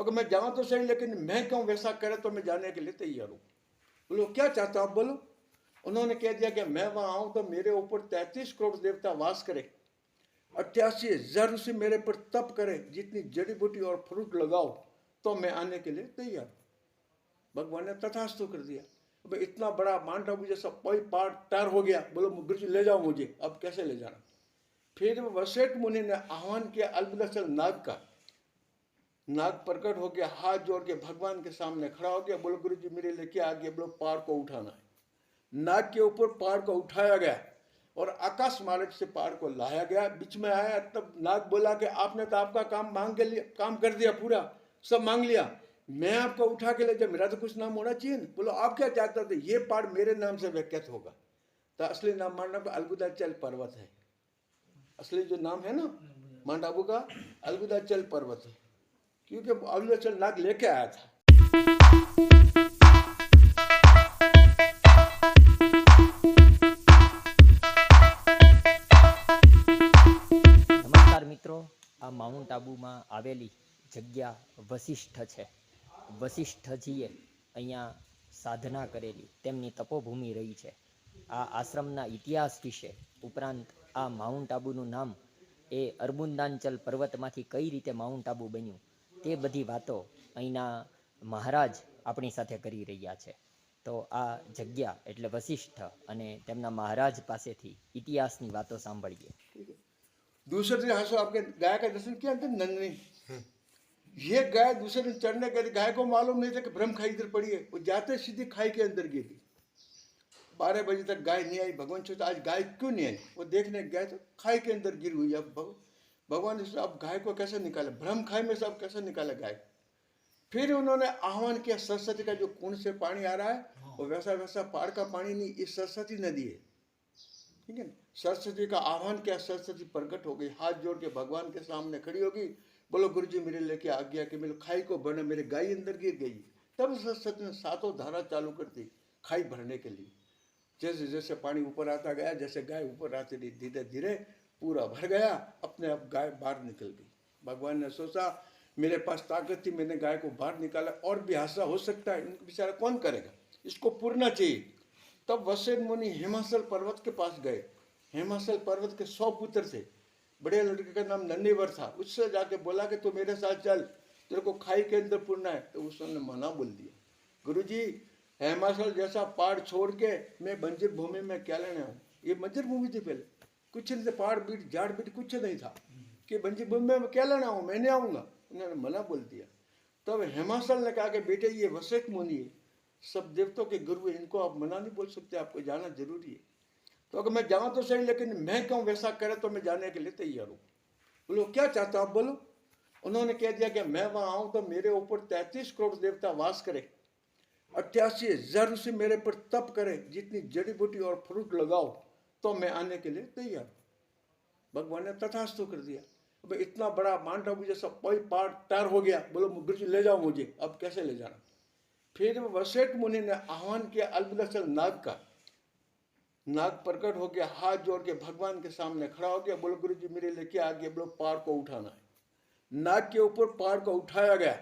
तो अगर मैं जाऊँ तो सही, लेकिन मैं कहूँ वैसा करे तो मैं जाने के लिए तैयार हूँ। बोलो क्या चाहते हो आप, बोलो। उन्होंने कह दिया कि मैं वहाँ आऊँ तो मेरे ऊपर 33 करोड़ देवता वास करे, 88,000 ऋषि मेरे पर तप करे, जितनी जड़ी बूटी और फ्रूट लगाओ तो मैं आने के लिए तैयार हूँ। भगवान ने तथास्तु कर दिया। अब इतना बड़ा माउंट आबू जैसा कोई पहाड़ तैयार हो गया, बोलो गुरुजी ले जाओ मुझे। अब कैसे ले जाना? फिर वशिष्ठ मुनि ने आह्वान किया अलबुदचल नाग का। नाग प्रकट हो गया, हाथ जोड़ के भगवान के सामने खड़ा हो गया, बोलो गुरुजी मेरे लिए क्या आगे, बोलो पहाड़ को उठाना है। नाग के ऊपर पहाड़ को उठाया गया और आकाश मार्ग से पहाड़ को लाया गया, बीच में आया। तब नाग बोला कि आपने तो आपका काम मांग के लिया, काम कर दिया, पूरा सब मांग लिया, मैं आपको उठा के ले जाऊं, मेरा तो कुछ नाम होना चाहिए ना। बोलो आप क्या चाहते थे? ये पहाड़ मेरे नाम से व्याख्यात होगा। तो असली नाम माउंट आबू अलबुदचल पर्वत है। असली जो नाम है ना माउंट आबू का, अलबुदचल पर्वत है, क्योंकि अलबुदचल नाग लेके आया था। નમસ્કાર મિત્રો, આ માઉન્ટ આબુમાં આવેલી જગ્યા વશિષ્ઠ છે. વશિષ્ઠજીએ અહીંયા સાધના કરેલી, તેમની તપોભૂમિ રહી છે. આ આશ્રમના ઇતિહાસ વિશે ઉપરાંત આ માઉન્ટ આબુનું નામ એ અર્બુંદાચલ પર્વતમાંથી કઈ રીતે માઉન્ટ આબુ બન્યું તે બધી વાતો અહીંના મહારાજ આપણી સાથે કરી રહ્યા છે. તો આ જગ્યા એટલે વશિષ્ઠ અને તેમના મહારાજ પાસેથી ઇતિહાસની વાતો સાંભળીએ. दूसरे दिन हंसो, आपके गाय का दर्शन किया अंदर नंदनी। ये गाय दूसरे दिन चढ़ने गई, गाय को मालूम नहीं था कि ब्रह्म खाई इधर पड़ी है। वो जाते सीधी खाई के अंदर गिरी। 12 बजे तक गाय नहीं आई। भगवान सोचा आज गाय क्यों नहीं आई, वो देखने गए तो खाई के अंदर गिरी हुई। अब भगवान ने सोचा अब गाय को कैसे निकाले, ब्रह्म खाई में से अब कैसे निकाले गाय। फिर उन्होंने आह्वान किया सरस्वती का, जो कुंड से पानी आ रहा है वो वैसा वैसा पहाड़ का पानी नहीं, ये सरस्वती नदी है, ठीक है। सरस्वती का आह्वान किया, सरस्वती प्रकट हो गई, हाथ जोड़ के भगवान के सामने खड़ी होगी, बोलो गुरुजी मेरे लेके आ गया कि मेरे खाई को भरना, मेरे गाय अंदर गिर गई। तब सरस्वती ने 7 धारा चालू कर दी खाई भरने के लिए। जैसे जैसे पानी ऊपर आता गया, जैसे गाय ऊपर आती रही, धीरे धीरे पूरा भर गया, अपने आप गाय बाहर निकल गई। भगवान ने सोचा मेरे पास ताकत थी, मैंने गाय को बाहर निकाला, और भी हादसा हो सकता है, इनको बेचारा कौन करेगा, इसको पूरना चाहिए। तब वशिष्ठ मुनि हिमाचल पर्वत के पास गए। हिमाचल पर्वत के 100 पुत्र थे, बड़े लड़के का नाम नन्नीवर था। उससे जाके बोला कि तू मेरे साथ चल, तेरे को खाई के अंदर पुरना है। तो उसने मना बोल दिया, गुरुजी हिमाचल जैसा पहाड़ छोड़ के मैं बंजर भूमि में क्या लेने आऊँ। ये बंजर भूमि थी पहले, कुछ नहीं था, पहाड़ बीट झाड़ बीट कुछ नहीं था, कि बंजर भूमि में क्या लेना आऊँ, मैं नहीं आऊँगा। उन्होंने मना बोल दिया। तब हिमाचल ने कहा कि बेटे ये वशिष्ठ मुनि है, सब देवताओं के गुरु है, इनको आप मना नहीं बोल सकते, आपको जाना जरूरी है। तो अगर मैं जाऊँ तो सही, लेकिन मैं कहूँ वैसा करे तो मैं जाने के लिए तैयार हूँ। बोलो क्या चाहते हो आप, बोलो। उन्होंने कह दिया कि मैं वहाँ आऊँ तो मेरे ऊपर 33 करोड़ देवता वास करे, 88,000 ऋषि मेरे पर तप करे, जितनी जड़ी बूटी और फ्रूट लगाओ तो मैं आने के लिए तैयार हूँ। भगवान ने तथास्तु कर दिया। अब इतना बड़ा माउंट आबू जैसा कोई पहाड़ तैयार हो गया, बोलो गुरुजी ले जाओ मुझे। अब कैसे ले जाना? फिर वशिष्ठ मुनि ने आह्वान किया अलबुदचल नाग का। नाग प्रकट हो गया, हाथ जोड़ के भगवान के सामने खड़ा हो गया, बोलो गुरुजी मेरे लिए क्या आगे, बोलो पहाड़ को उठाना है। नाग के ऊपर पहाड़ को उठाया गया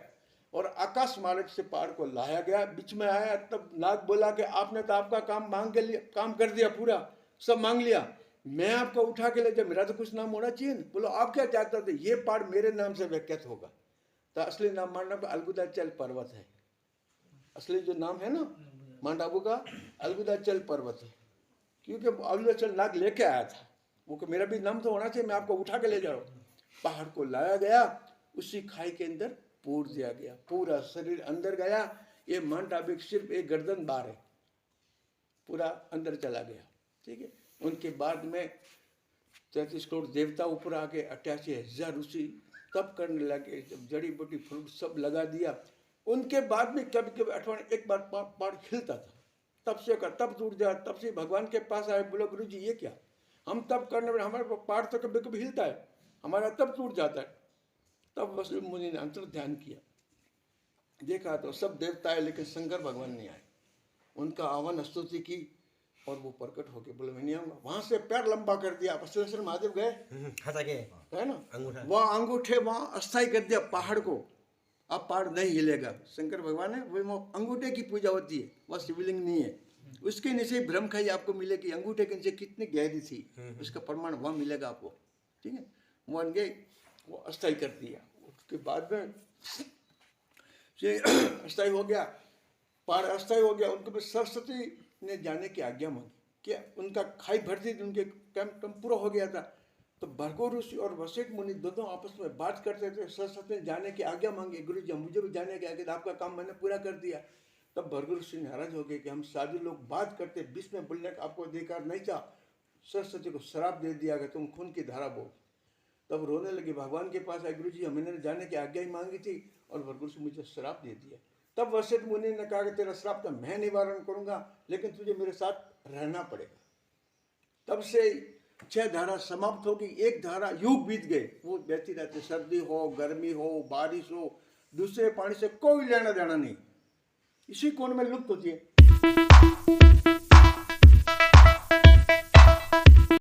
और आकाश मार्ग से पहाड़ को लाया गया, बीच में आया। तब नाग बोला कि आपने तो आपका काम मांग के लिया, काम कर दिया, पूरा सब मांग लिया, मैं आपको उठा के ले जाऊं, मेरा तो कुछ नाम होना चाहिए ना। बोलो आप क्या चाहते थे? ये पहाड़ मेरे नाम से व्याख्यात होगा। तो असली नाम माउंट आबू अलबुदचल पर्वत है। असली जो नाम है ना माउंट आबू का, अलबुदचल पर्वत है, क्योंकि अलबुदचल नाग लेके आया था। वो कि मेरा भी नाम तो होना चाहिए, मैं आपको उठा के ले जाऊँ। पहाड़ को लाया गया, उसी खाई के अंदर पूर दिया गया, पूरा शरीर अंदर गया। ये माउंट आबू सिर्फ एक गर्दन बाहर है, पूरा अंदर चला गया, ठीक है। उनके बाद में 33 करोड़ देवता ऊपर आके 88,000 ऋषि तप करने लगे, जब जड़ी बूटी फ्रूट सब लगा दिया। उनके बाद में कभी कभी अठवाडिये एक बार पहाड़ हिलता था, तब से का तब टूट जाए। तब से भगवान के पास आए, बोलो गुरु जी ये क्या, हम तब करने में हमारे पहाड़ तो कभी कभी हिलता है, हमारा तब टूट जाता है। तब वशिष्ठ मुनि ने अंतर ध्यान किया, देखा तो सब देवता है, लेकिन शंकर भगवान नहीं आए। उनका आह्वान स्तुति की और वो प्रकट होके बोले मैं नहीं आऊंगा। वहां से पैर लंबा कर दिया, बसवेश्वर महादेव गए है ना, वहाँ अंगूठे वहां अस्थायी कर दिया पहाड़ को, अब पहाड़ नहीं हिलेगा। शंकर भगवान है वो अंगूठे की पूजा होती है, वह शिवलिंग नहीं है। उसके नीचे ब्रह्मखाई आपको मिलेगी, अंगूठे के नीचे कितनी गहरी थी उसका प्रमाण वहाँ मिलेगा आपको। ठीक है, वो अनगे वो अस्थायी कर दिया। उसके बाद में अस्थायी हो गया, पहाड़ अस्थायी हो गया। उनके सरस्वती ने जाने की आज्ञा मांगी कि उनका खाई भरती थी, उनके काम पूरा हो गया था। तो भर्गो ऋषि और वशिष्ठ मुनि दोनों आपस में बात करते थे। सरस्वती ने जाने की आज्ञा मांगी, गुरु जी मुझे भी जाने की आज्ञा, आपका काम मैंने पूरा कर दिया। तब भर्गो ऋषि नाराज हो गए कि हम साधु लोग बात करते, बीच में बोलने का आपको अधिकार नहीं था। सरस्वती को श्राप दे दिया कि तुम खून की धारा बो। तब रोने लगे, भगवान के पास आए, गुरु जी मैंने जाने की आज्ञा ही मांगी थी और भर्गो ऋषि मुझे श्राप दे दिया। तब वशिष्ठ मुनि ने कहा कि तेरा श्राप तो मैं निवारण करूंगा, लेकिन तुझे मेरे साथ रहना पड़ेगा। तब से 6 धारा समाप्त होगी, एक धारा युग बीत गए, वो बहती रहती। सर्दी हो, गर्मी हो, बारिश हो, दूसरे पानी से कोई लेना देना नहीं, इसी कोण में लुप्त होती है।